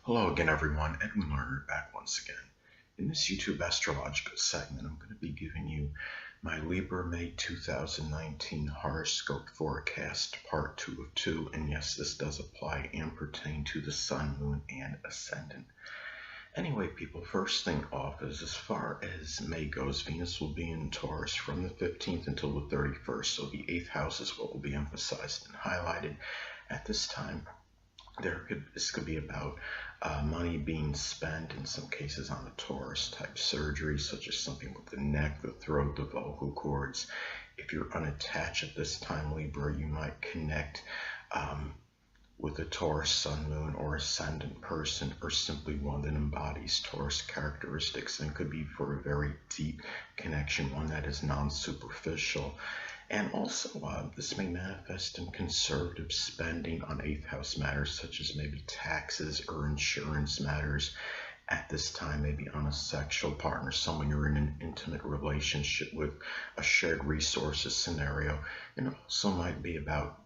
Hello again, everyone. Edwin Learnard back once again. In this YouTube astrological segment, I'm going to be giving you my Libra May 2019 horoscope forecast, part 2 of 2. And yes, this does apply and pertain to the Sun, Moon, and Ascendant. Anyway, people, first thing off is as far as May goes, Venus will be in Taurus from the 15th until the 31st. So the 8th house is what will be emphasized and highlighted at this time. This could be about money being spent in some cases on a Taurus type surgery, such as something with the neck, the throat, the vocal cords. If you're unattached at this time, Libra, you might connect with a Taurus Sun, Moon, or Ascendant person, or simply one that embodies Taurus characteristics, and could be for a very deep connection, one that is non-superficial. And also, this may manifest in conservative spending on 8th house matters, such as maybe taxes or insurance matters at this time, maybe on a sexual partner, someone you're in an intimate relationship with, a shared resources scenario. And it also might be about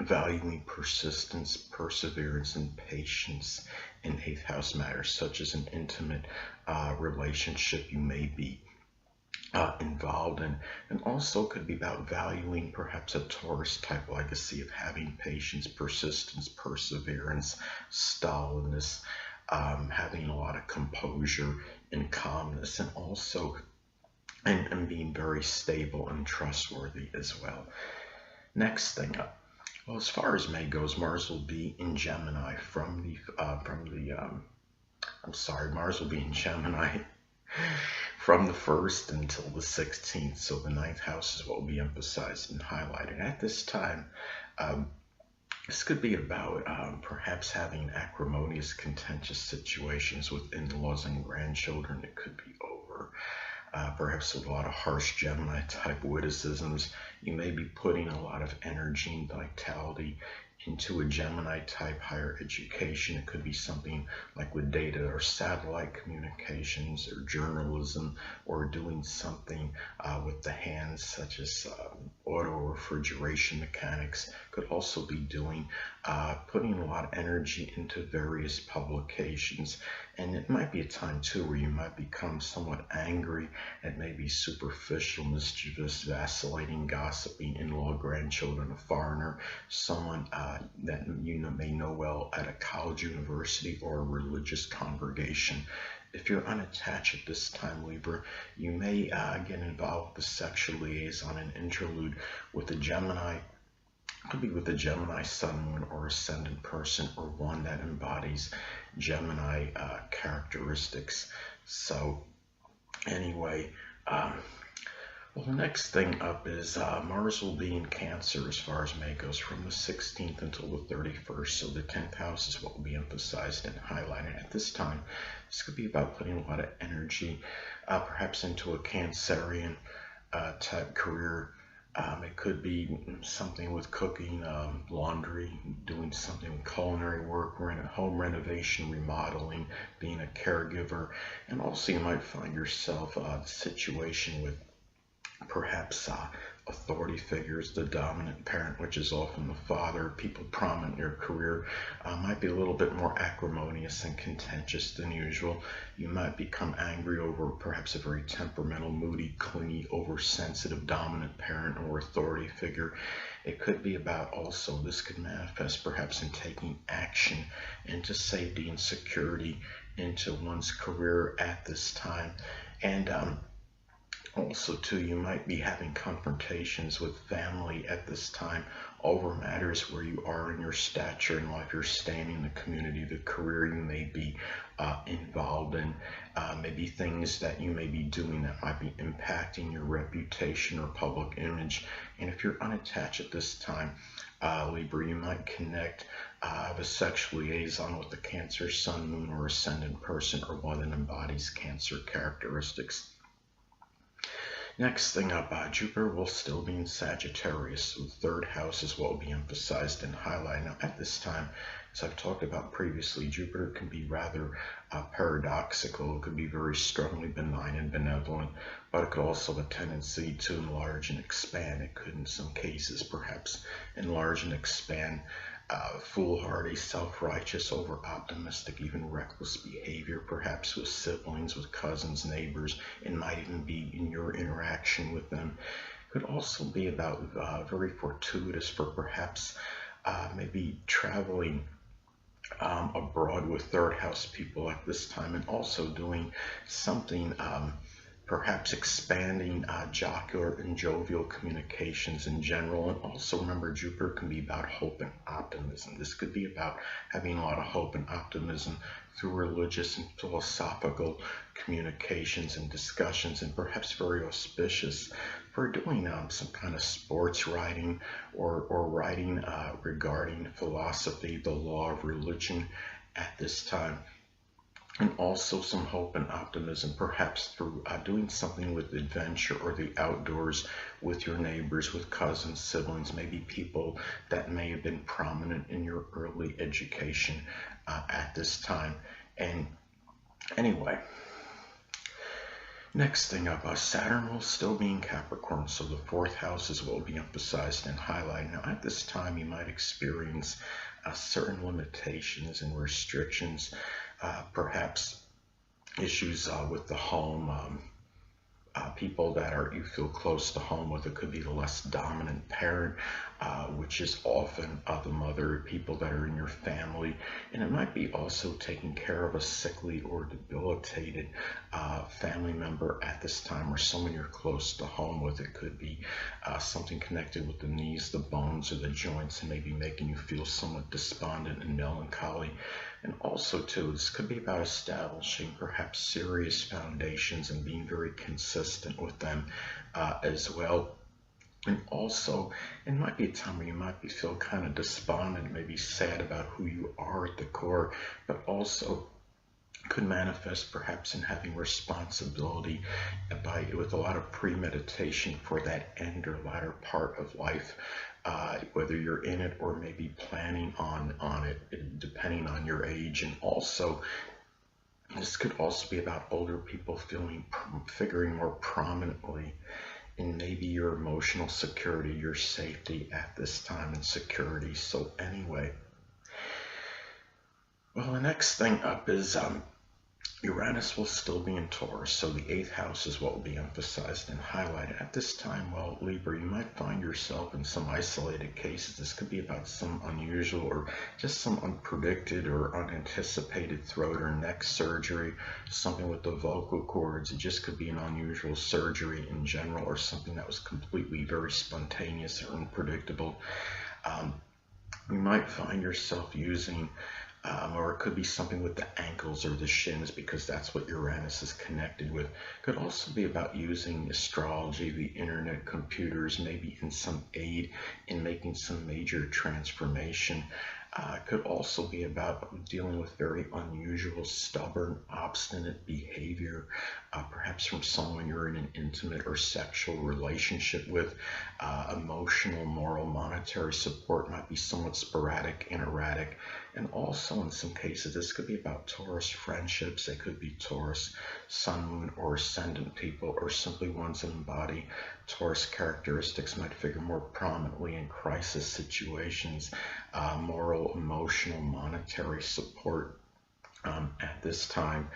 valuing persistence, perseverance, and patience in 8th house matters, such as an intimate relationship you may be involved in, and also could be about valuing perhaps a Taurus type legacy of having patience, persistence, perseverance, stolidness, having a lot of composure and calmness, and also and being very stable and trustworthy as well. Next thing up, well, as far as May goes, Mars will be in Gemini Mars will be in Gemini from the 1st until the 16th, so the 9th house is what will be emphasized and highlighted. At this time, this could be about perhaps having acrimonious, contentious situations with in-laws and grandchildren. It could be over perhaps with a lot of harsh Gemini type witticisms. You may be putting a lot of energy and vitality into a Gemini type higher education. It could be something like with data or satellite communications or journalism, or doing something with the hands, such as auto refrigeration mechanics. Could also be doing putting a lot of energy into various publications. And it might be a time too where you might become somewhat angry at maybe superficial, mischievous, vacillating, gossiping in-law, grandchildren, a foreigner, someone that you may know well at a college, university, or a religious congregation. If you're unattached at this time, Libra, you may get involved with a sexual liaison and interlude with a Gemini. Could be with a Gemini Sun, Moon, or Ascendant person, or one that embodies Gemini characteristics. So anyway, well, the next thing up is Mars will be in Cancer as far as May goes from the 16th until the 31st. So the 10th house is what will be emphasized and highlighted at this time. This could be about putting a lot of energy perhaps into a Cancerian type career. It could be something with cooking, laundry, doing something with culinary work, home renovation, remodeling, being a caregiver. And also you might find yourself a situation with perhaps authority figures, the dominant parent, which is often the father, people prominent in your career, might be a little bit more acrimonious and contentious than usual. You might become angry over perhaps a very temperamental, moody, clingy, oversensitive dominant parent or authority figure. It could be about also, this could manifest perhaps in taking action into safety and security into one's career at this time. And also, too, you might be having confrontations with family at this time over matters where you are in your stature in life, your standing in the community, the career you may be involved in, maybe things that you may be doing that might be impacting your reputation or public image. And if you're unattached at this time, Libra, you might connect have a sexual liaison with a Cancer Sun, Moon, or Ascendant person, or one that embodies Cancer characteristics. Next thing up, Jupiter will still be in Sagittarius, so the 3rd house is what will be emphasized and highlighted. Now, at this time, as I've talked about previously, Jupiter can be rather paradoxical. It could be very strongly benign and benevolent, but it could also have a tendency to enlarge and expand. It could, in some cases, perhaps enlarge and expand foolhardy, self-righteous, over-optimistic, even reckless behavior, perhaps with siblings, with cousins, neighbors. It might even be in your interaction with them. Could also be about very fortuitous for perhaps maybe traveling abroad with third house people at this time, and also doing something perhaps expanding jocular and jovial communications in general. And also remember, Jupiter can be about hope and optimism. This could be about having a lot of hope and optimism through religious and philosophical communications and discussions, and perhaps very auspicious for doing some kind of sports writing or writing regarding philosophy, the law of religion at this time. And also some hope and optimism, perhaps through doing something with adventure or the outdoors with your neighbors, with cousins, siblings, maybe people that may have been prominent in your early education at this time. And anyway, next thing up, Saturn will still be in Capricorn, so the fourth house is what will be emphasized and highlighted. Now, at this time, you might experience certain limitations and restrictions, perhaps issues with the home, people that you feel close to home with. It could be the less dominant parent, which is often the mother, people that are in your family, and it might be also taking care of a sickly or debilitated family member at this time, or someone you're close to home with. It could be something connected with the knees, the bones, or the joints, and maybe making you feel somewhat despondent and melancholy. And also, too, this could be about establishing perhaps serious foundations and being very consistent with them as well. And also, it might be a time where you might feel kind of despondent, maybe sad about who you are at the core, but also could manifest perhaps in having responsibility with a lot of premeditation for that end or latter part of life. Whether you're in it or maybe planning on it, depending on your age. And also, this could also be about older people figuring more prominently in maybe your emotional security, your safety at this time, and security. So anyway, well, the next thing up is Uranus will still be in Taurus, so the 8th house is what will be emphasized and highlighted. At this time, well, Libra, you might find yourself in some isolated cases. This could be about some unusual or just some unpredicted or unanticipated throat or neck surgery, something with the vocal cords. It just could be an unusual surgery in general, or something that was completely very spontaneous or unpredictable. You might find yourself using or it could be something with the ankles or the shins, because that's what Uranus is connected with. Could also be about using astrology, the internet, computers, maybe in some aid in making some major transformation. Could also be about dealing with very unusual, stubborn, obstinate behavior, perhaps from someone you're in an intimate or sexual relationship with. Emotional, moral, monetary support might be somewhat sporadic and erratic. And also, in some cases, this could be about Taurus friendships. They could be Taurus, Sun, Moon, or Ascendant people, or simply ones that embody Taurus characteristics might figure more prominently in crisis situations. Moral, emotional, monetary support at this time,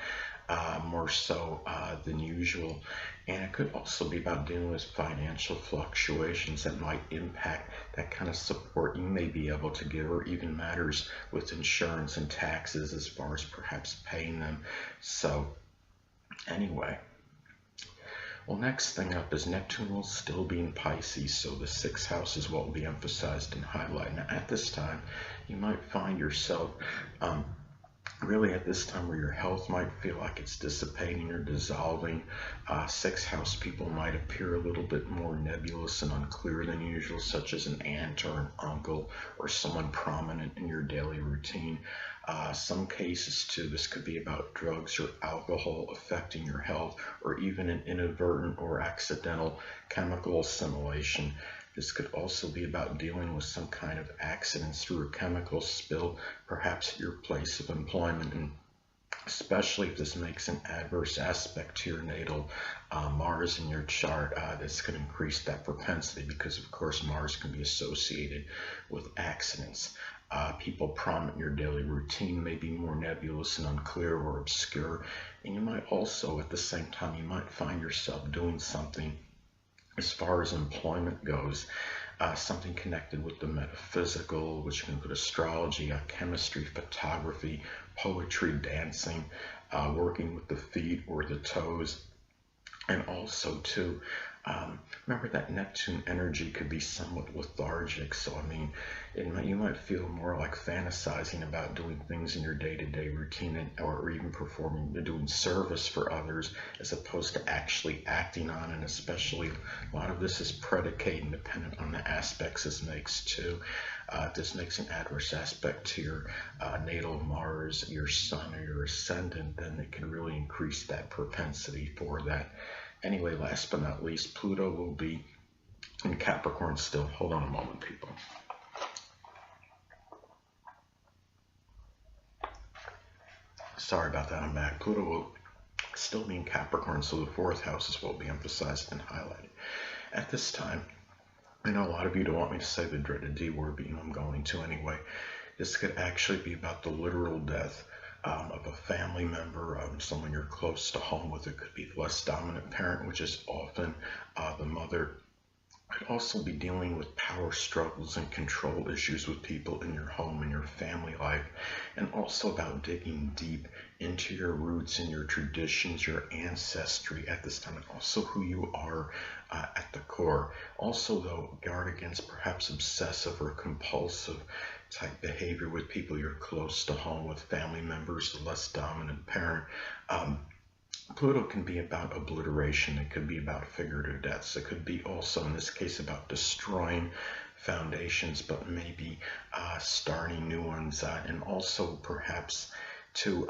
more so than usual. And it could also be about dealing with financial fluctuations that might impact that kind of support you may be able to give, or even matters with insurance and taxes as far as perhaps paying them. So anyway, well, next thing up is Neptune will still be in Pisces, so the 6th house is what will be emphasized and highlighted. Now, at this time, you might find yourself really at this time where your health might feel like it's dissipating or dissolving. 6th house people might appear a little bit more nebulous and unclear than usual, such as an aunt or an uncle or someone prominent in your daily routine. Some cases too, this could be about drugs or alcohol affecting your health, or even an inadvertent or accidental chemical assimilation. This could also be about dealing with some kind of accidents through a chemical spill, perhaps at your place of employment, and especially if this makes an adverse aspect to your natal Mars in your chart. This could increase that propensity, because of course Mars can be associated with accidents. People prominent in your daily routine may be more nebulous and unclear or obscure. And you might also, at the same time, you might find yourself doing something as far as employment goes, something connected with the metaphysical, which can include astrology, chemistry, photography, poetry, dancing, working with the feet or the toes. And also, too, remember that Neptune energy could be somewhat lethargic. So, I mean, you might feel more like fantasizing about doing things in your day-to-day routine, or even doing service for others, as opposed to actually acting on it. Especially, a lot of this is predicated and dependent on the aspects this makes too. If this makes an adverse aspect to your natal Mars, your Sun, or your Ascendant, then it can really increase that propensity for that. Anyway, last but not least, Pluto will be in Capricorn still. Hold on a moment, people. Sorry about that, I'm back. Pluto will still be in Capricorn, so the fourth house is what will be emphasized and highlighted. At this time, I know a lot of you don't want me to say the dreaded D word, but I'm going to anyway. This could actually be about the literal death of a family member, someone you're close to home with. It could be the less dominant parent, which is often the mother. Could also be dealing with power struggles and control issues with people in your home and your family life, and also about digging deep into your roots and your traditions, your ancestry at this time, and also who you are at the core. Also, though, guard against perhaps obsessive or compulsive type behavior with people you're close to home with, family members, the less dominant parent. Pluto can be about obliteration. It could be about figurative deaths. It could be also, in this case, about destroying foundations, but maybe starting new ones. And also, perhaps, to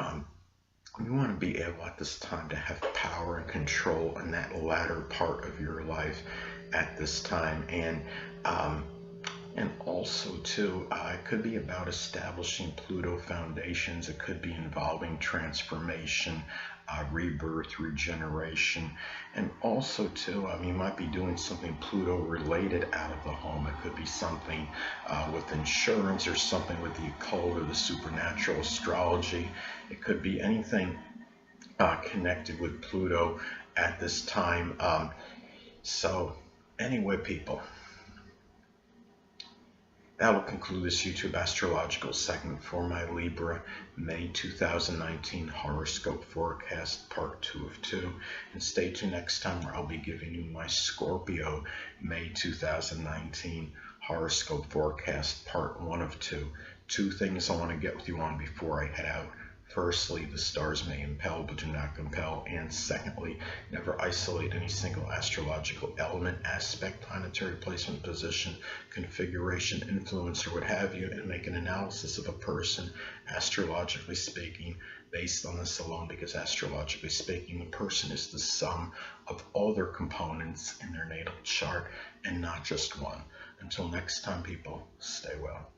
you want to be able at this time to have power and control in that latter part of your life at this time. And also, too, it could be about establishing Pluto foundations. It could be involving transformation, rebirth, regeneration. And also, too, you might be doing something Pluto related out of the home. It could be something with insurance, or something with the occult or the supernatural, astrology. It could be anything connected with Pluto at this time. So anyway, people, that will conclude this YouTube astrological segment for my Libra May 2019 horoscope forecast, part 2 of 2. And stay tuned next time, where I'll be giving you my Scorpio May 2019 horoscope forecast, part 1 of 2. Two things I want to get with you on before I head out. Firstly, the stars may impel but do not compel. And secondly, never isolate any single astrological element, aspect, planetary placement, position, configuration, influence, or what have you, and make an analysis of a person, astrologically speaking, based on this alone, because astrologically speaking, the person is the sum of all their components in their natal chart and not just one. Until next time, people, stay well.